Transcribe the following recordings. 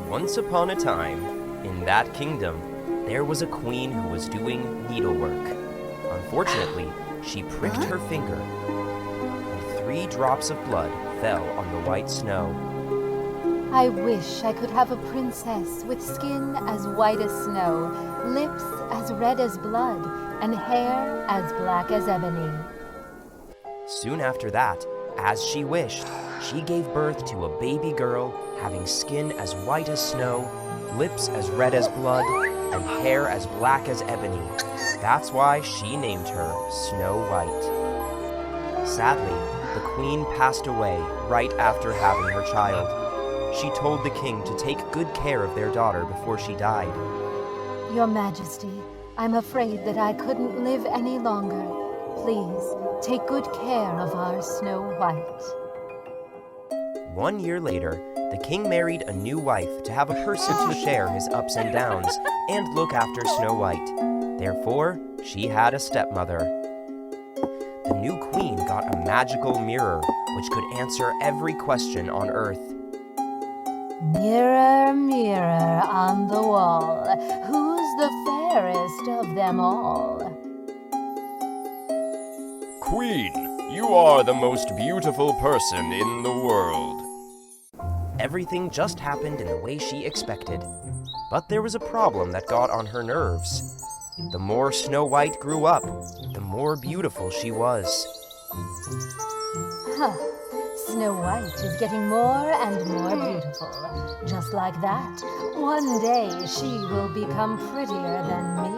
Once upon a time, in that kingdom, there was a queen who was doing needlework. Unfortunately, she pricked her finger, and 3 drops of blood fell on the white snow. I wish I could have a princess with skin as white as snow, lips as red as blood, and hair as black as ebony. Soon after that, as she wished, she gave birth to a baby girl having skin as white as snow, lips as red as blood, and hair as black as ebony. That's why she named her Snow White. Sadly, the queen passed away right after having her child. She told the king to take good care of their daughter before she died. Your Majesty, I'm afraid that I couldn't live any longer. Please, take good care of our Snow White. 1 year later, the king married a new wife to have a person to share his ups and downs and look after Snow White. Therefore, she had a stepmother. The new queen got a magical mirror which could answer every question on Earth. Mirror, mirror on the wall, who's the fairest of them all? Queen, you are the most beautiful person in the world. Everything just happened in the way she expected. But there was a problem that got on her nerves. The more Snow White grew up, the more beautiful she was. Snow White is getting more and more beautiful. Just like that, one day she will become prettier than me.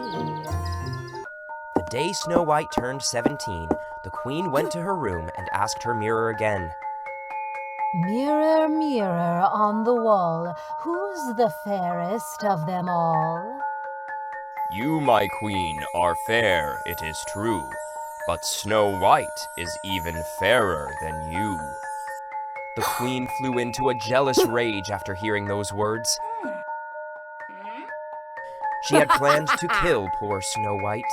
The day Snow White turned 17, the queen went to her room and asked her mirror again. Mirror, mirror on the wall, who's the fairest of them all? You, my queen, are fair, it is true, but Snow White is even fairer than you. The queen flew into a jealous rage after hearing those words. She had planned to kill poor Snow White.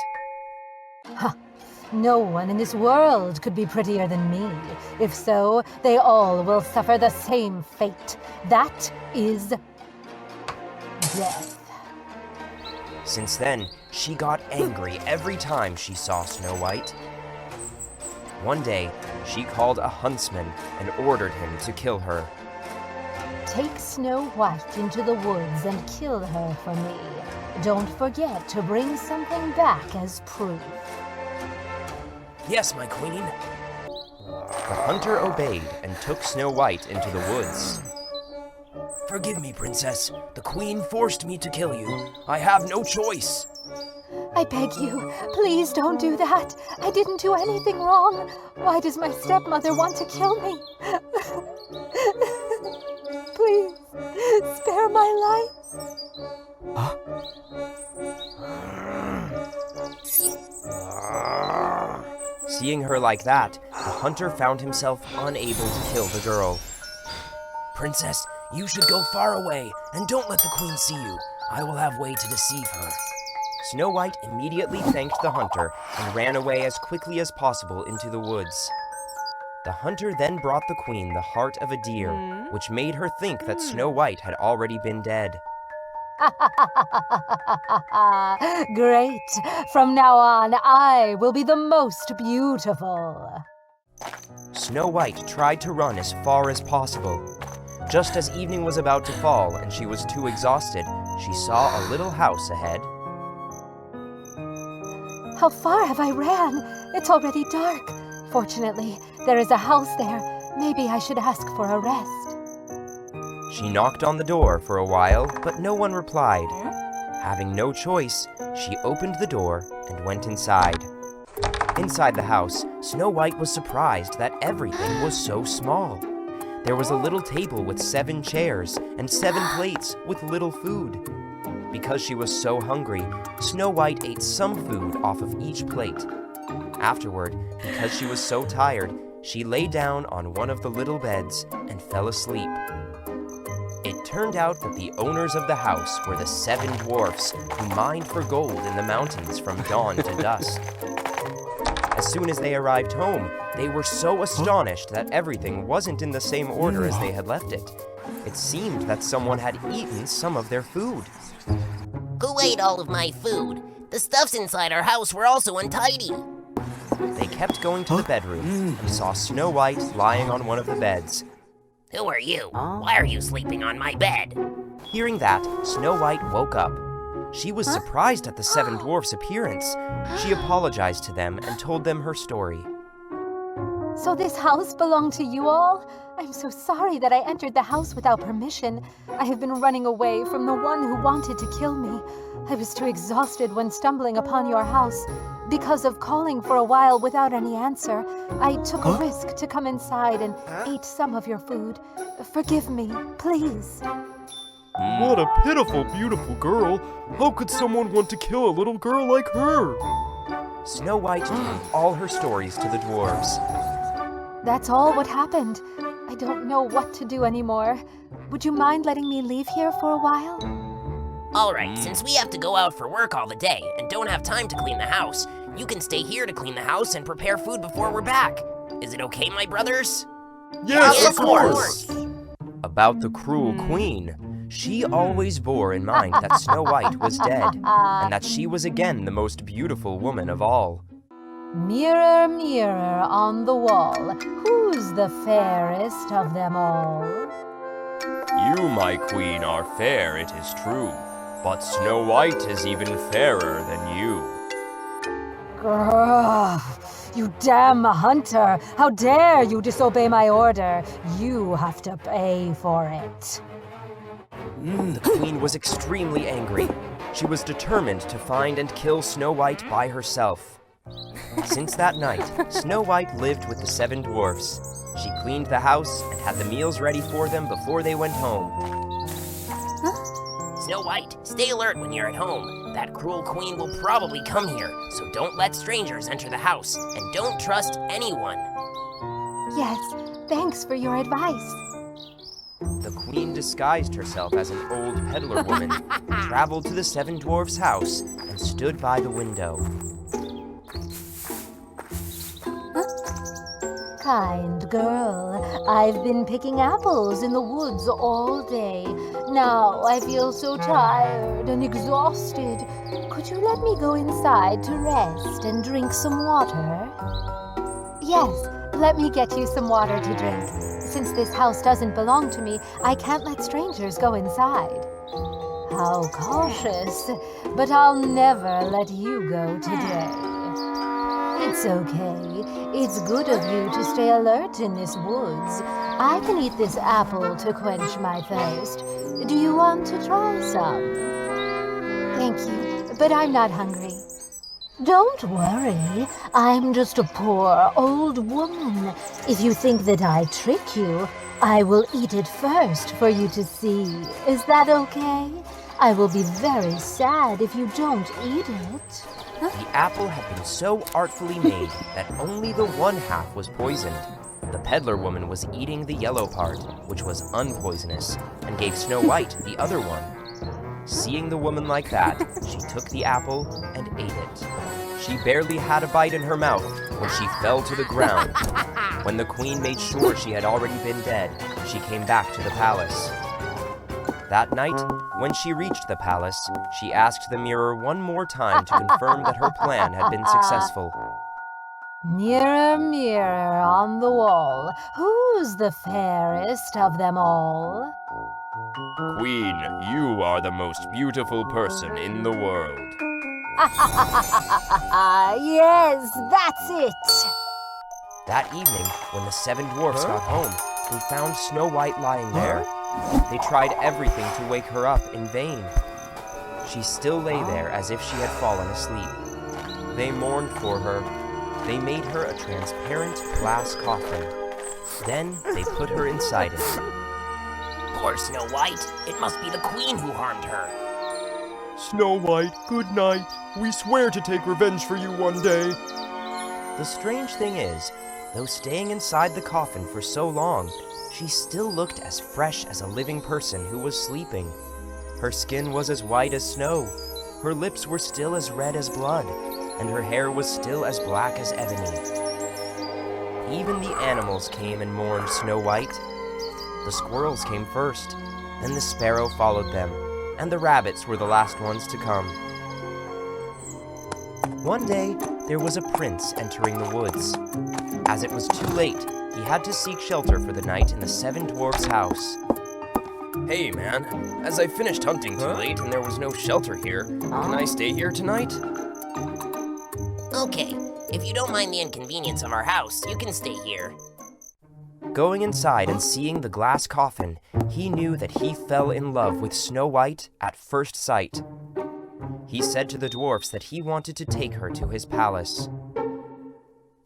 No one in this world could be prettier than me. If so, they all will suffer the same fate. That is death. Since then, she got angry every time she saw Snow White. One day, she called a huntsman and ordered him to kill her. Take Snow White into the woods and kill her for me. Don't forget to bring something back as proof. Yes, my queen. The hunter obeyed and took Snow White into the woods. Forgive me, princess. The queen forced me to kill you. I have no choice. I beg you, please don't do that. I didn't do anything wrong. Why does my stepmother want to kill me? Please, spare my life. Huh? Seeing her like that, the hunter found himself unable to kill the girl. Princess, you should go far away, and don't let the queen see you. I will have way to deceive her. Snow White immediately thanked the hunter and ran away as quickly as possible into the woods. The hunter then brought the queen the heart of a deer, which made her think that Snow White had already been dead. Great! From now on, I will be the most beautiful. Snow White tried to run as far as possible. Just as evening was about to fall and she was too exhausted, she saw a little house ahead. How far have I ran? It's already dark. Fortunately, there is a house there. Maybe I should ask for a rest. She knocked on the door for a while, but no one replied. Having no choice, she opened the door and went inside. Inside the house, Snow White was surprised that everything was so small. There was a little table with 7 chairs and 7 plates with little food. Because she was so hungry, Snow White ate some food off of each plate. Afterward, because she was so tired, she lay down on one of the little beds and fell asleep. It turned out that the owners of the house were the 7 dwarfs who mined for gold in the mountains from dawn to dusk. As soon as they arrived home, they were so astonished that everything wasn't in the same order as they had left it. It seemed that someone had eaten some of their food. Who ate all of my food? The stuffs inside our house were also untidy. They kept going to the bedroom and saw Snow White lying on one of the beds. Who are you? Why are you sleeping on my bed? Hearing that, Snow White woke up. She was surprised at the seven dwarfs' appearance. She apologized to them and told them her story. So this house belonged to you all? I'm so sorry that I entered the house without permission. I have been running away from the one who wanted to kill me. I was too exhausted when stumbling upon your house. Because of calling for a while without any answer, I took a risk to come inside and ate some of your food. Forgive me, please. What a pitiful, beautiful girl. How could someone want to kill a little girl like her? Snow White told all her stories to the dwarves. That's all what happened. I don't know what to do anymore. Would you mind letting me leave here for a while? All right, since we have to go out for work all the day and don't have time to clean the house, you can stay here to clean the house and prepare food before we're back. Is it okay, my brothers? Yes, Yes, of course. About the cruel queen, she always bore in mind that Snow White was dead, and that she was again the most beautiful woman of all. Mirror, mirror on the wall, who's the fairest of them all? You, my queen, are fair, it is true, but Snow White is even fairer than you. Grrr, you damn hunter! How dare you disobey my order? You have to pay for it. The queen was extremely angry. She was determined to find and kill Snow White by herself. Since that night, Snow White lived with the seven dwarfs. She cleaned the house and had the meals ready for them before they went home. Snow White, stay alert when you're at home. That cruel queen will probably come here, so don't let strangers enter the house, and don't trust anyone. Yes, thanks for your advice. The queen disguised herself as an old peddler woman, traveled to the seven dwarfs' house, and stood by the window. Kind girl, I've been picking apples in the woods all day. Now I feel so tired and exhausted. Could you let me go inside to rest and drink some water? Yes, let me get you some water to drink. Since this house doesn't belong to me, I can't let strangers go inside. How cautious, but I'll never let you go today. It's okay. It's good of you to stay alert in this woods. I can eat this apple to quench my thirst. Do you want to try some? Thank you, but I'm not hungry. Don't worry. I'm just a poor old woman. If you think that I trick you, I will eat it first for you to see. Is that okay? I will be very sad if you don't eat it. The apple had been so artfully made that only the one half was poisoned. The peddler woman was eating the yellow part, which was unpoisonous, and gave Snow White the other one. Seeing the woman like that, she took the apple and ate it. She barely had a bite in her mouth when she fell to the ground. When the queen made sure she had already been dead, she came back to the palace. That night, when she reached the palace, she asked the mirror one more time to confirm that her plan had been successful. Mirror, mirror on the wall, who's the fairest of them all? Queen, you are the most beautiful person in the world. Yes, that's it! That evening, when the seven dwarfs got home, they found Snow White lying there. They tried everything to wake her up in vain. She still lay there as if she had fallen asleep. They mourned for her. They made her a transparent glass coffin. Then they put her inside it. Poor Snow White. It must be the queen who harmed her. Snow White, good night. We swear to take revenge for you one day. The strange thing is, though staying inside the coffin for so long, she still looked as fresh as a living person who was sleeping. Her skin was as white as snow, her lips were still as red as blood, and her hair was still as black as ebony. Even the animals came and mourned Snow White. The squirrels came first, then the sparrow followed them, and the rabbits were the last ones to come. One day, there was a prince entering the woods. As it was too late, he had to seek shelter for the night in the seven dwarfs' house. Hey, man. As I finished hunting too late and there was no shelter here, can I stay here tonight? Okay, if you don't mind the inconvenience of our house, you can stay here. Going inside and seeing the glass coffin, he knew that he fell in love with Snow White at first sight. He said to the dwarfs that he wanted to take her to his palace.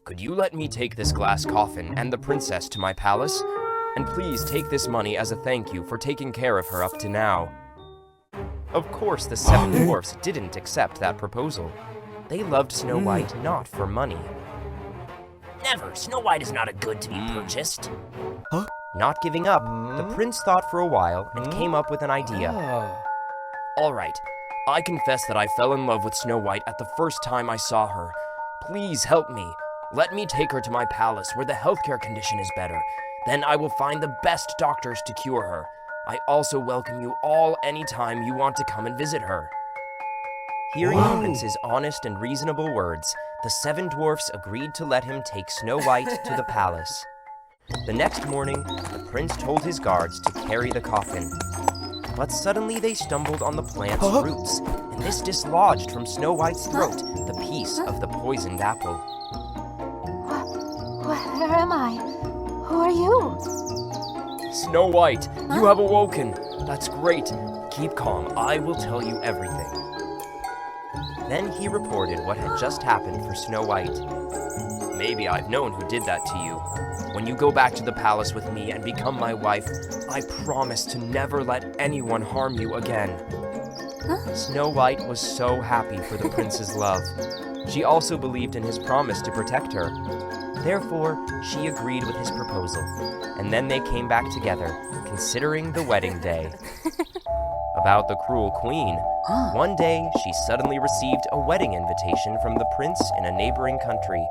Could you let me take this glass coffin and the princess to my palace? And please take this money as a thank you for taking care of her up to now. Of course, the seven dwarfs didn't accept that proposal. They loved Snow White not for money. Never. Snow White is not a good to be purchased. Not giving up, the prince thought for a while and came up with an idea. All right, I confess that I fell in love with Snow White at the first time I saw her. Please help me. Let me take her to my palace where the healthcare condition is better. Then I will find the best doctors to cure her. I also welcome you all anytime you want to come and visit her. Hearing the prince's honest and reasonable words, the seven dwarfs agreed to let him take Snow White to the palace. The next morning, the prince told his guards to carry the coffin. But suddenly they stumbled on the plant's roots, and this dislodged from Snow White's throat the piece of the poisoned apple. Where am I? Who are you? Snow White, you have awoken. That's great. Keep calm. I will tell you everything. Then he reported what had just happened for Snow White. Maybe I've known who did that to you. When you go back to the palace with me and become my wife, I promise to never let anyone harm you again. Snow White was so happy for the prince's love. She also believed in his promise to protect her. Therefore, she agreed with his proposal, and then they came back together, considering the wedding day. About the cruel queen, one day she suddenly received a wedding invitation from the prince in a neighboring country.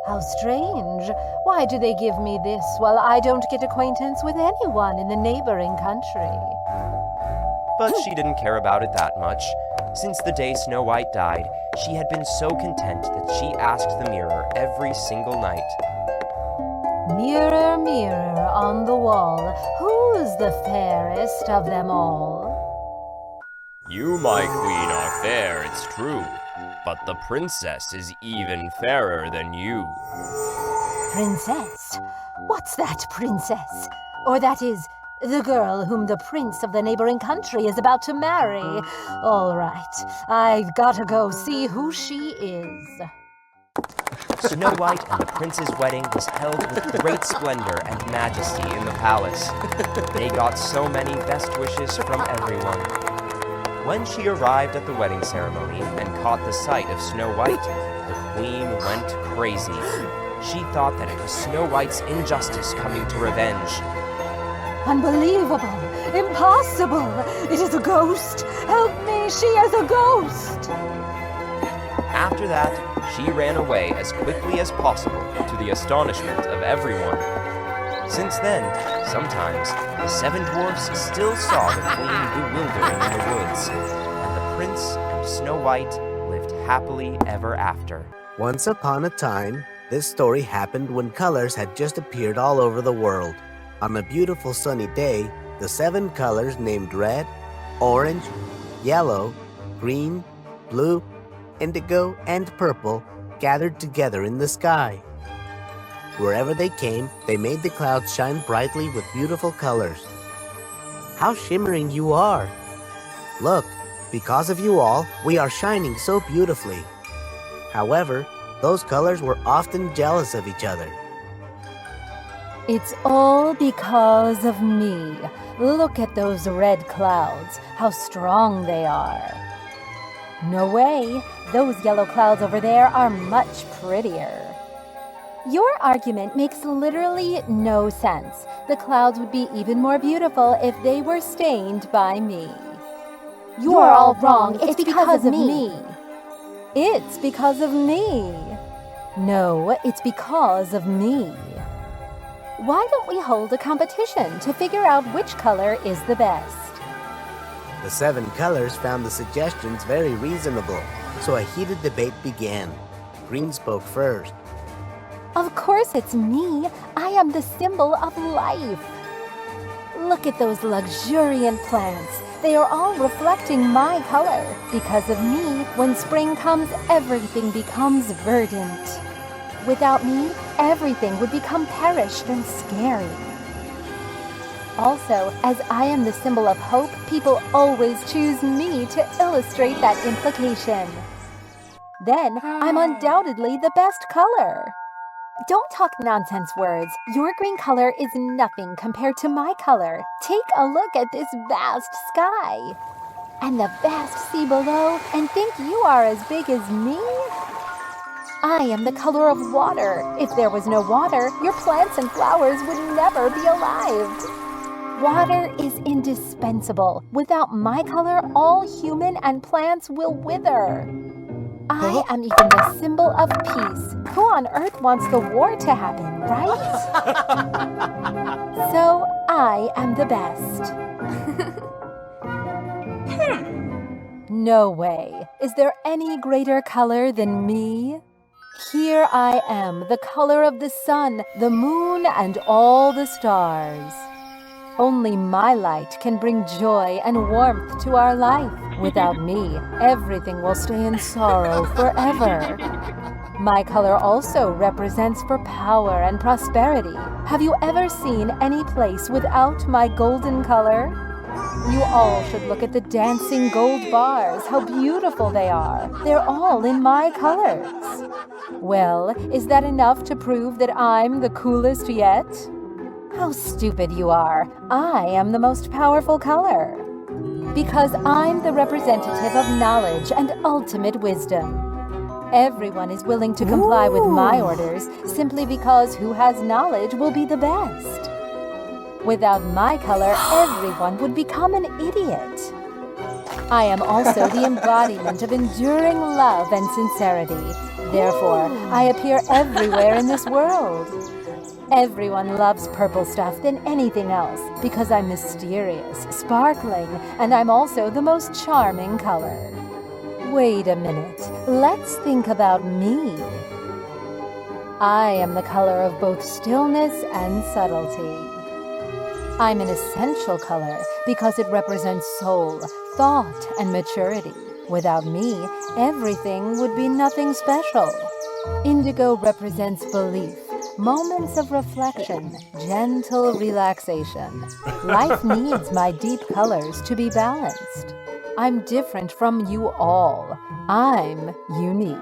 How strange. Why do they give me this while I don't get acquaintance with anyone in the neighboring country? But she didn't care about it that much. Since the day Snow White died, she had been so content that she asked the mirror every single night. Mirror, mirror on the wall, who's the fairest of them all? You, my queen, are fair, it's true. But the princess is even fairer than you. Princess? What's that, princess? Or that is, the girl whom the prince of the neighboring country is about to marry. All right, I've gotta go see who she is. Snow White and the prince's wedding was held with great splendor and majesty in the palace. They got so many best wishes from everyone. When she arrived at the wedding ceremony and caught the sight of Snow White, the queen went crazy. She thought that it was Snow White's injustice coming to revenge. Unbelievable! Impossible! It is a ghost! Help me, she is a ghost! After that, she ran away as quickly as possible, to the astonishment of everyone. Since then, sometimes, the seven dwarfs still saw the queen bewildering in the woods, and the prince and Snow White lived happily ever after. Once upon a time, this story happened when colors had just appeared all over the world. On a beautiful sunny day, the seven colors named red, orange, yellow, green, blue, indigo, and purple gathered together in the sky. Wherever they came, they made the clouds shine brightly with beautiful colors. How shimmering you are! Look, because of you all, we are shining so beautifully. However, those colors were often jealous of each other. It's all because of me. Look at those red clouds, how strong they are. No way, those yellow clouds over there are much prettier. Your argument makes literally no sense. The clouds would be even more beautiful if they were stained by me. You're all wrong. It's because of me. It's because of me. No, it's because of me. why don't we hold a competition to figure out which color is the best? The 7 colors found the suggestions very reasonable, so a heated debate began. Green spoke first. Of course it's me. I am the symbol of life. Look at those luxuriant plants. They are all reflecting my color. Because of me, when spring comes, everything becomes verdant. Without me, everything would become perished and scary. Also, as I am the symbol of hope, people always choose me to illustrate that implication. Then, I'm undoubtedly the best color. Don't talk nonsense words. Your green color is nothing compared to my color. Take a look at this vast sky and the vast sea below, and think you are as big as me? I am the color of water. If there was no water, your plants and flowers would never be alive. Water is indispensable. Without my color, all human and plants will wither. I am even the symbol of peace. Who on earth wants the war to happen, right? So, I am the best. No way. Is there any greater color than me? Here I am, the color of the sun, the moon, and all the stars. Only my light can bring joy and warmth to our life. Without me, everything will stay in sorrow forever. My color also represents for power and prosperity. Have you ever seen any place without my golden color? You all should look at the dancing gold bars. How beautiful they are. They're all in my colors. Well, is that enough to prove that I'm the coolest yet? How stupid you are. I am the most powerful color. Because I'm the representative of knowledge and ultimate wisdom. Everyone is willing to comply with my orders simply because who has knowledge will be the best. Without my color, everyone would become an idiot. I am also the embodiment of enduring love and sincerity. Therefore, I appear everywhere in this world. Everyone loves purple stuff than anything else because I'm mysterious, sparkling, and I'm also the most charming color. Wait a minute. Let's think about me. I am the color of both stillness and subtlety. I'm an essential color because it represents soul, thought, and maturity. Without me, everything would be nothing special. Indigo represents belief, moments of reflection, gentle relaxation. Life needs my deep colors to be balanced. I'm different from you all. I'm unique.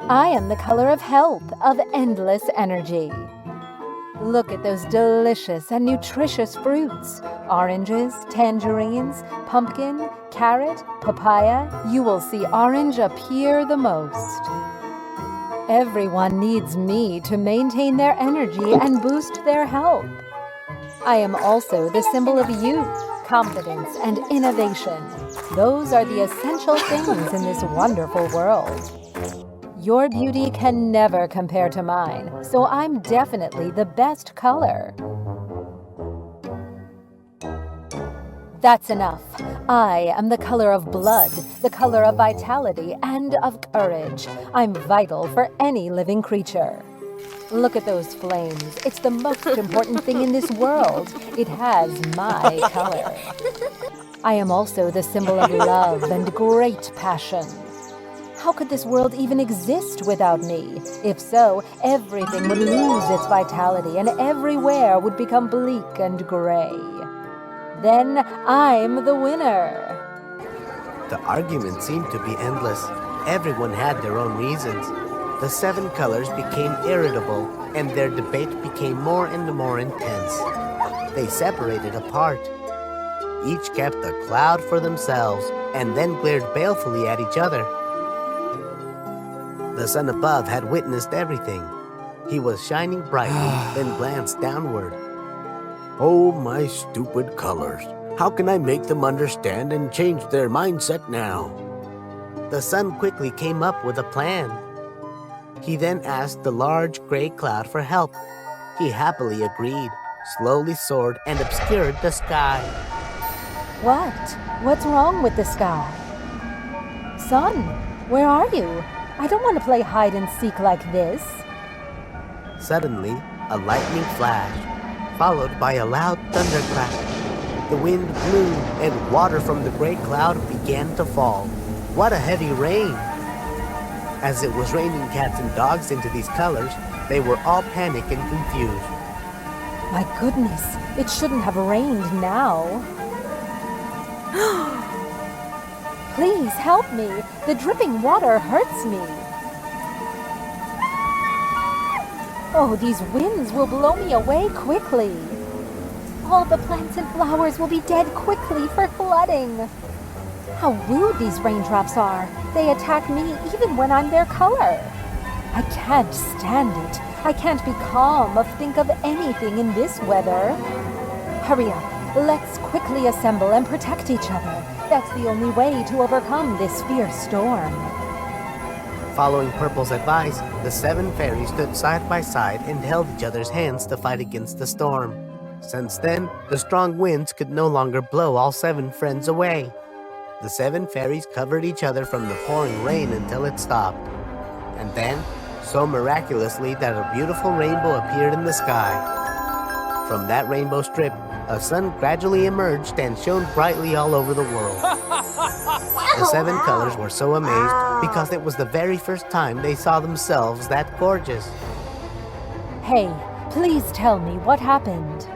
I am the color of health, of endless energy. Look at those delicious and nutritious fruits. Oranges, tangerines, pumpkin, carrot, papaya. You will see orange appear the most. Everyone needs me to maintain their energy and boost their health. I am also the symbol of youth, confidence, and innovation. Those are the essential things in this wonderful world. Your beauty can never compare to mine, so I'm definitely the best color. That's enough. I am the color of blood, the color of vitality, and of courage. I'm vital for any living creature. Look at those flames. It's the most important thing in this world. It has my color. I am also the symbol of love and great passion. How could this world even exist without me? If so, everything would lose its vitality and everywhere would become bleak and gray. Then I'm the winner. The argument seemed to be endless. Everyone had their own reasons. The 7 colors became irritable, and their debate became more and more intense. They separated apart. Each kept a cloud for themselves, and then glared balefully at each other. The sun above had witnessed everything. He was shining brightly, then glanced downward. Oh, my stupid colors. How can I make them understand and change their mindset now? The sun quickly came up with a plan. He then asked the large gray cloud for help. He happily agreed, slowly soared, and obscured the sky. What? What's wrong with the sky? Sun, where are you? I don't want to play hide and seek like this. Suddenly, a lightning flash, followed by a loud thunderclap. The wind blew, and water from the gray cloud began to fall. What a heavy rain! As it was raining cats and dogs into these colors, they were all panicked and confused. My goodness, it shouldn't have rained now. Please help me. The dripping water hurts me. Oh, these winds will blow me away quickly. All the plants and flowers will be dead quickly for flooding. How rude these raindrops are. They attack me even when I'm their color. I can't stand it. I can't be calm or think of anything in this weather. Hurry up. Let's quickly assemble and protect each other. That's the only way to overcome this fierce storm. Following Purple's advice, the 7 fairies stood side by side and held each other's hands to fight against the storm. Since then, the strong winds could no longer blow all 7 friends away. The 7 fairies covered each other from the pouring rain until it stopped. And then, so miraculously that a beautiful rainbow appeared in the sky. From that rainbow strip, a sun gradually emerged and shone brightly all over the world. The 7 colors were so amazed because it was the very first time they saw themselves that gorgeous. Hey, please tell me what happened.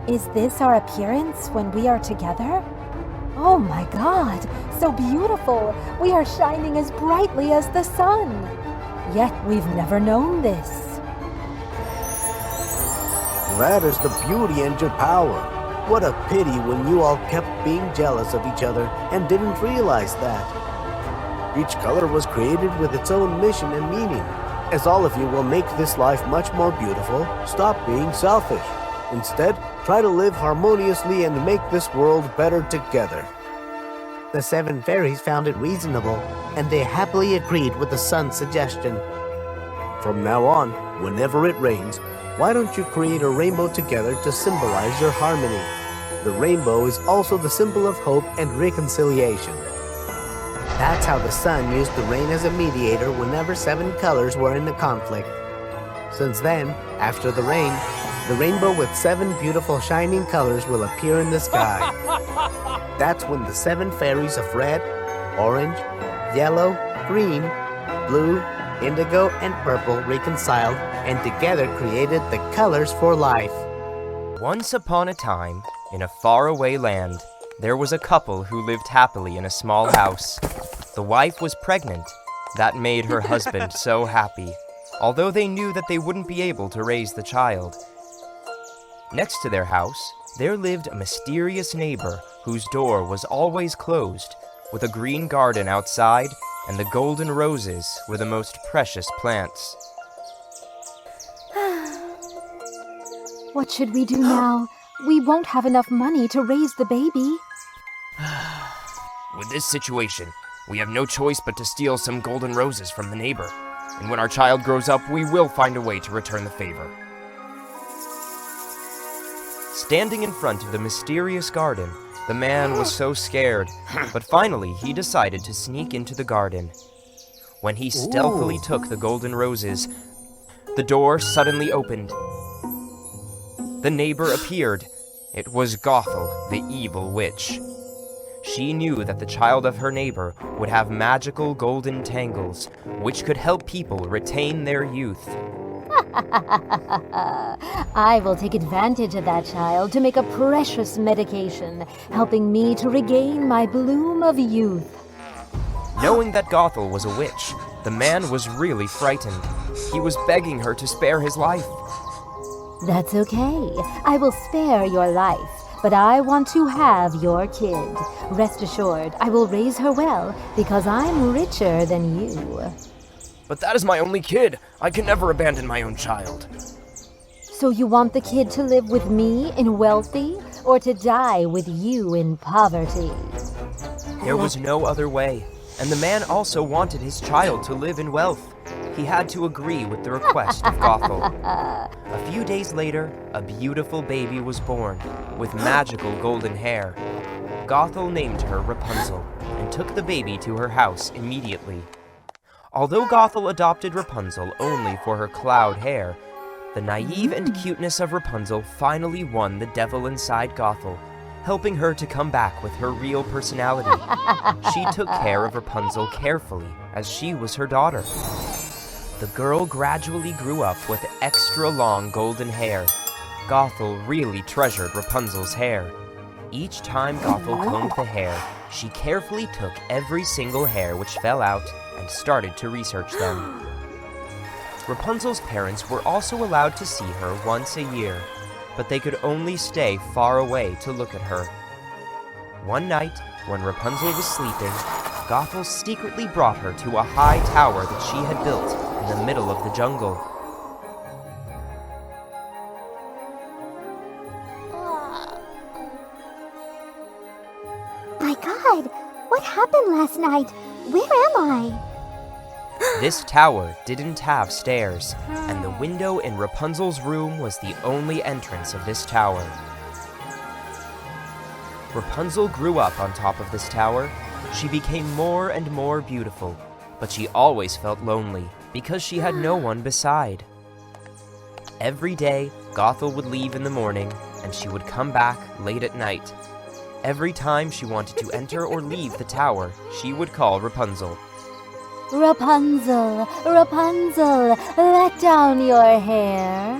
Is this our appearance when we are together? Oh my God, so beautiful. We are shining as brightly as the sun. Yet we've never known this. That is the beauty and your power. What a pity when you all kept being jealous of each other and didn't realize that. Each color was created with its own mission and meaning. As all of you will make this life much more beautiful, stop being selfish. Instead, try to live harmoniously and make this world better together. The 7 fairies found it reasonable, and they happily agreed with the sun's suggestion. From now on, whenever it rains, why don't you create a rainbow together to symbolize your harmony? The rainbow is also the symbol of hope and reconciliation. That's how the sun used the rain as a mediator whenever 7 colors were in a conflict. Since then, after the rainbow with 7 beautiful shining colors will appear in the sky. That's when the 7 fairies of red, orange, yellow, green, blue, indigo, and purple reconciled and together created the colors for life. Once upon a time, in a faraway land, there was a couple who lived happily in a small house. The wife was pregnant. That made her husband so happy, although they knew that they wouldn't be able to raise the child. Next to their house, there lived a mysterious neighbor whose door was always closed, with a green garden outside, and the golden roses were the most precious plants. What should we do now? We won't have enough money to raise the baby. With this situation, we have no choice but to steal some golden roses from the neighbor. And when our child grows up, we will find a way to return the favor. Standing in front of the mysterious garden, the man was so scared, but finally he decided to sneak into the garden. When he stealthily took the golden roses, the door suddenly opened. The neighbor appeared. It was Gothel, the evil witch. She knew that the child of her neighbor would have magical golden tangles, which could help people retain their youth. I will take advantage of that child to make a precious medication, helping me to regain my bloom of youth. Knowing that Gothel was a witch, the man was really frightened. He was begging her to spare his life. That's okay. I will spare your life, but I want to have your kid. Rest assured, I will raise her well, because I'm richer than you. But that is my only kid. I can never abandon my own child. So you want the kid to live with me in wealthy, or to die with you in poverty? There was no other way, and the man also wanted his child to live in wealth. he had to agree with the request of Gothel. A few days later, a beautiful baby was born, with magical golden hair. Gothel named her Rapunzel, and took the baby to her house immediately. Although Gothel adopted Rapunzel only for her cloud hair, the naive and cuteness of Rapunzel finally won the devil inside Gothel, helping her to come back with her real personality. She took care of Rapunzel carefully, as she was her daughter. The girl gradually grew up with extra long golden hair. Gothel really treasured Rapunzel's hair. Each time Gothel combed the hair, she carefully took every single hair which fell out and started to research them. Rapunzel's parents were also allowed to see her once a year, but they could only stay far away to look at her. One night, when Rapunzel was sleeping, Gothel secretly brought her to a high tower that she had built in the middle of the jungle. My God, what happened last night? Where am I? This tower didn't have stairs, and the window in Rapunzel's room was the only entrance of this tower. Rapunzel grew up on top of this tower. She became more and more beautiful, but she always felt lonely because she had no one beside. Every day, Gothel would leave in the morning, and she would come back late at night. Every time she wanted to enter or leave the tower, she would call Rapunzel. Rapunzel, Rapunzel, let down your hair.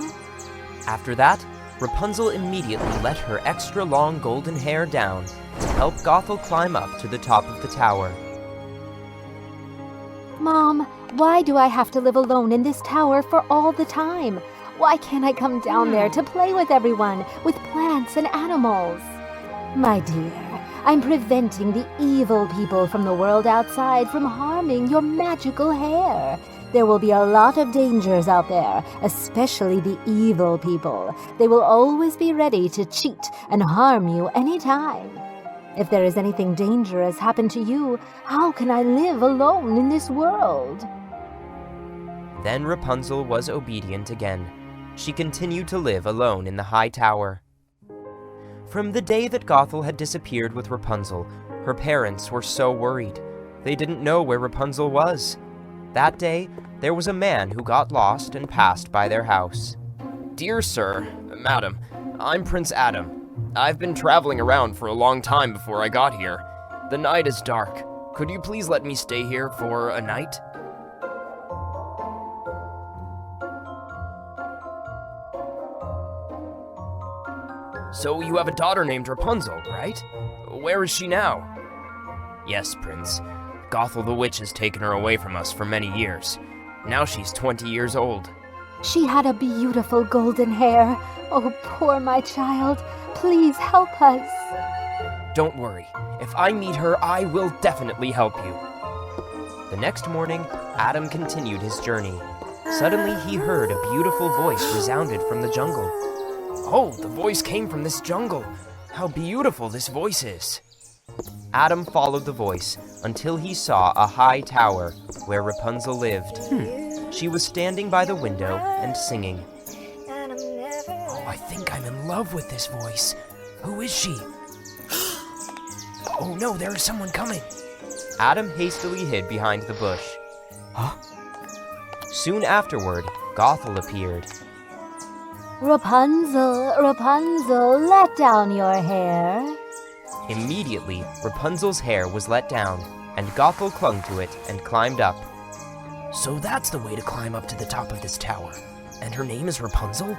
After that, Rapunzel immediately let her extra long golden hair down to help Gothel climb up to the top of the tower. Mom, why do I have to live alone in this tower for all the time? Why can't I come down there to play with everyone, with plants and animals? My dear, I'm preventing the evil people from the world outside from harming your magical hair. There will be a lot of dangers out there, especially the evil people. They will always be ready to cheat and harm you anytime. If there is anything dangerous happen to you, how can I live alone in this world? Then Rapunzel was obedient again. She continued to live alone in the high tower. From the day that Gothel had disappeared with Rapunzel, her parents were so worried. They didn't know where Rapunzel was. That day, there was a man who got lost and passed by their house. Dear sir, madam, I'm Prince Adam. I've been traveling around for a long time before I got here. The night is dark. Could you please let me stay here for a night? So you have a daughter named Rapunzel, right? Where is she now? Yes, Prince. Gothel the witch has taken her away from us for many years. Now she's 20 years old. She had a beautiful golden hair. Oh, poor my child. Please help us. Don't worry. If I meet her, I will definitely help you. The next morning, Adam continued his journey. Suddenly, he heard a beautiful voice resounded from the jungle. Oh, the voice came from this jungle. How beautiful this voice is. Adam followed the voice until he saw a high tower where Rapunzel lived. She was standing by the window and singing. Oh, I think I'm in love with this voice. Who is she? Oh no, there is someone coming. Adam hastily hid behind the bush. Soon afterward, Gothel appeared. Rapunzel, Rapunzel, let down your hair. Immediately, Rapunzel's hair was let down, and Gothel clung to it and climbed up. So that's the way to climb up to the top of this tower. And her name is Rapunzel?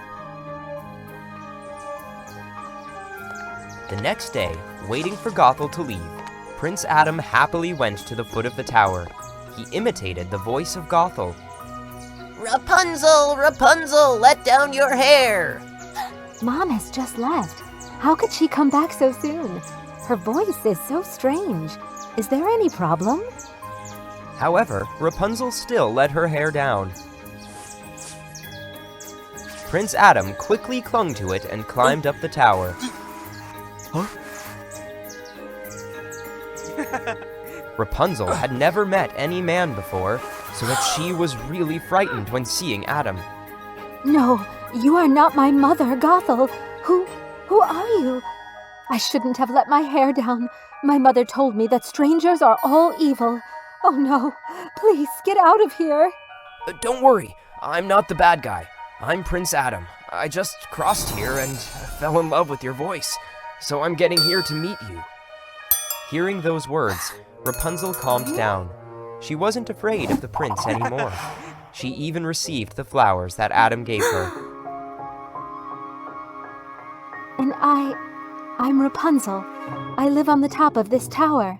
The next day, waiting for Gothel to leave, Prince Adam happily went to the foot of the tower. He imitated the voice of Gothel. Rapunzel, Rapunzel, let down your hair. Mom has just left. How could she come back so soon? Her voice is so strange. Is there any problem? However, Rapunzel still let her hair down. Prince Adam quickly clung to it and climbed up the tower. Rapunzel had never met any man before, so that she was really frightened when seeing Adam. No, you are not my mother, Gothel. Who are you? I shouldn't have let my hair down. My mother told me that strangers are all evil. Oh no, please get out of here. Don't worry, I'm not the bad guy. I'm Prince Adam. I just crossed here and fell in love with your voice, so I'm getting here to meet you. Hearing those words, Rapunzel calmed down. She wasn't afraid of the prince anymore. She even received the flowers that Adam gave her. And I'm Rapunzel. I live on the top of this tower.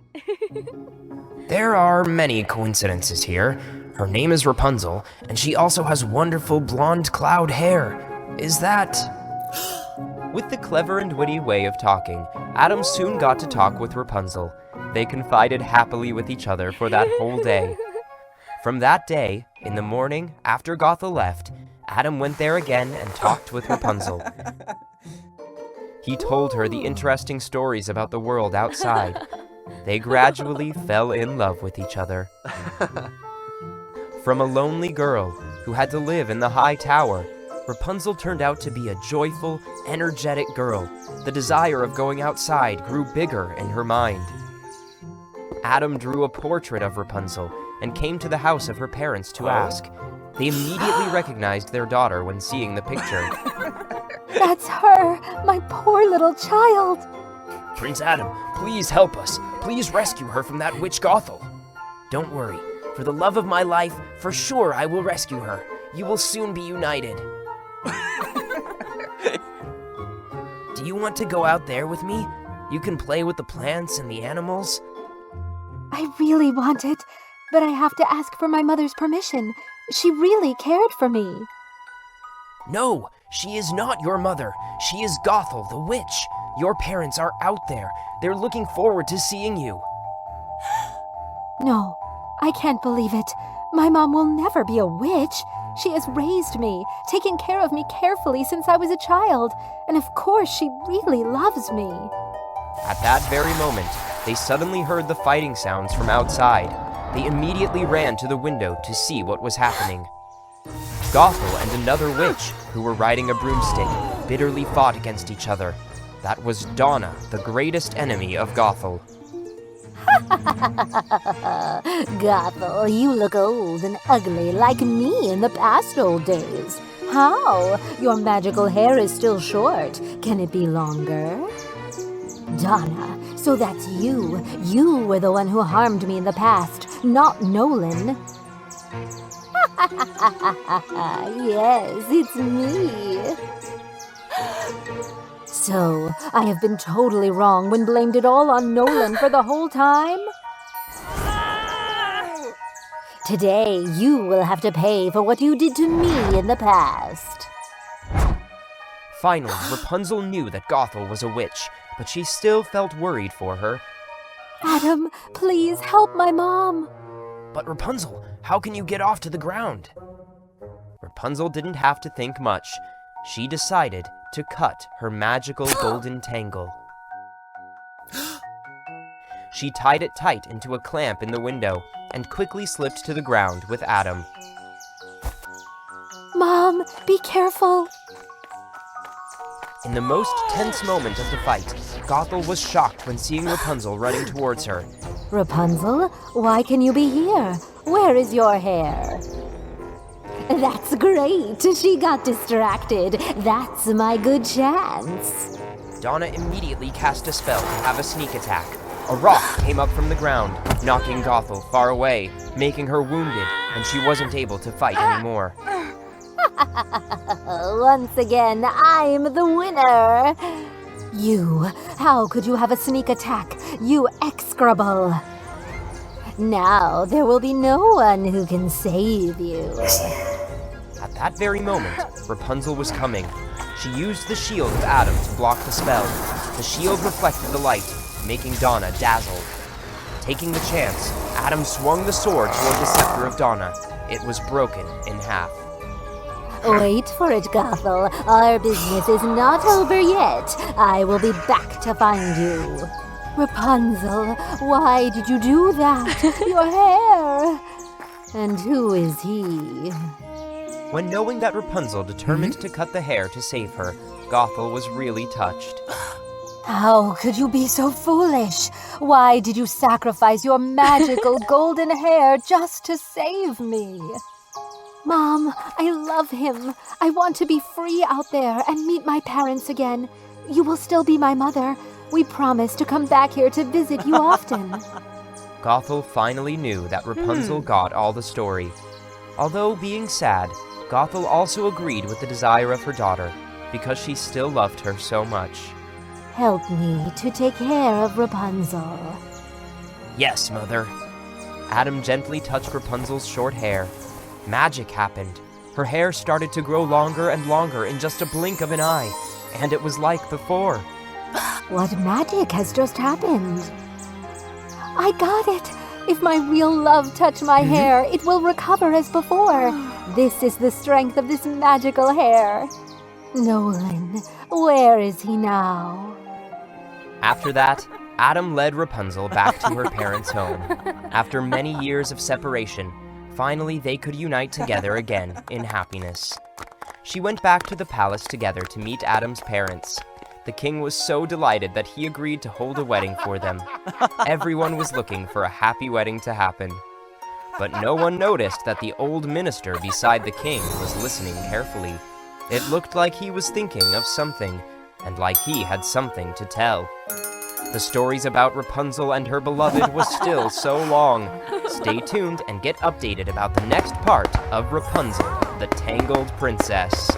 There are many coincidences here. Her name is Rapunzel, and she also has wonderful blonde cloud hair. Is that... With the clever and witty way of talking, Adam soon got to talk with Rapunzel. They confided happily with each other for that whole day. From that day, in the morning, after Gothel left, Adam went there again and talked with Rapunzel. He told her the interesting stories about the world outside. They gradually fell in love with each other. From a lonely girl who had to live in the high tower, Rapunzel turned out to be a joyful, energetic girl. The desire of going outside grew bigger in her mind. Adam drew a portrait of Rapunzel and came to the house of her parents to ask. They immediately recognized their daughter when seeing the picture. That's her, my poor little child. Prince Adam, please help us. Please rescue her from that witch Gothel. Don't worry. For the love of my life, for sure I will rescue her. You will soon be united. Do you want to go out there with me? You can play with the plants and the animals. I really want it, but I have to ask for my mother's permission. She really cared for me. No, she is not your mother. She is Gothel, the witch. Your parents are out there. They're looking forward to seeing you. No, I can't believe it. My mom will never be a witch. She has raised me, taken care of me carefully since I was a child, and of course she really loves me. At that very moment, they suddenly heard the fighting sounds from outside. They immediately ran to the window to see what was happening. Gothel and another witch, who were riding a broomstick, bitterly fought against each other. That was Donna, the greatest enemy of Gothel. Gothel, you look old and ugly like me in the past old days. How? Your magical hair is still short. Can it be longer? Donna, so that's you. You were the one who harmed me in the past, not Nolan. Yes, it's me. So, I have been totally wrong when blamed it all on Nolan for the whole time? Today, you will have to pay for what you did to me in the past. Finally, Rapunzel knew that Gothel was a witch, but she still felt worried for her. Adam, please help my mom. But Rapunzel, how can you get off to the ground? Rapunzel didn't have to think much. She decided to cut her magical golden tangle. She tied it tight into a clamp in the window and quickly slipped to the ground with Adam. Mom, be careful. In the most tense moment of the fight, Gothel was shocked when seeing Rapunzel running towards her. Rapunzel, why can you be here? Where is your hair? That's great. She got distracted. That's my good chance. Donna immediately cast a spell to have a sneak attack. A rock came up from the ground, knocking Gothel far away, making her wounded, and she wasn't able to fight anymore. Once again, I'm the winner. You, how could you have a sneak attack? You execrable. Now there will be no one who can save you. At that very moment, Rapunzel was coming. She used the shield of Adam to block the spell. The shield reflected the light, making Donna dazzled. Taking the chance, Adam swung the sword toward the scepter of Donna. It was broken in half. Wait for it, Gothel. Our business is not over yet. I will be back to find you. Rapunzel, why did you do that? Your hair. And who is he? When knowing that Rapunzel determined to cut the hair to save her, Gothel was really touched. How could you be so foolish? Why did you sacrifice your magical golden hair just to save me? Mom, I love him. I want to be free out there and meet my parents again. You will still be my mother. We promise to come back here to visit you often. Gothel finally knew that Rapunzel got all the story. Although being sad, Gothel also agreed with the desire of her daughter, because she still loved her so much. Help me to take care of Rapunzel. Yes, Mother. Adam gently touched Rapunzel's short hair. Magic happened. Her hair started to grow longer and longer in just a blink of an eye, and it was like before. What magic has just happened? I got it! If my real love touch my hair, it will recover as before. This is the strength of this magical hair. Nolan, where is he now? After that, Adam led Rapunzel back to her parents' home. After many years of separation, finally they could unite together again in happiness. She went back to the palace together to meet Adam's parents. The king was so delighted that he agreed to hold a wedding for them. Everyone was looking for a happy wedding to happen. But no one noticed that the old minister beside the king was listening carefully. It looked like he was thinking of something, and like he had something to tell. The stories about Rapunzel and her beloved was still so long. Stay tuned and get updated about the next part of Rapunzel, the Tangled Princess.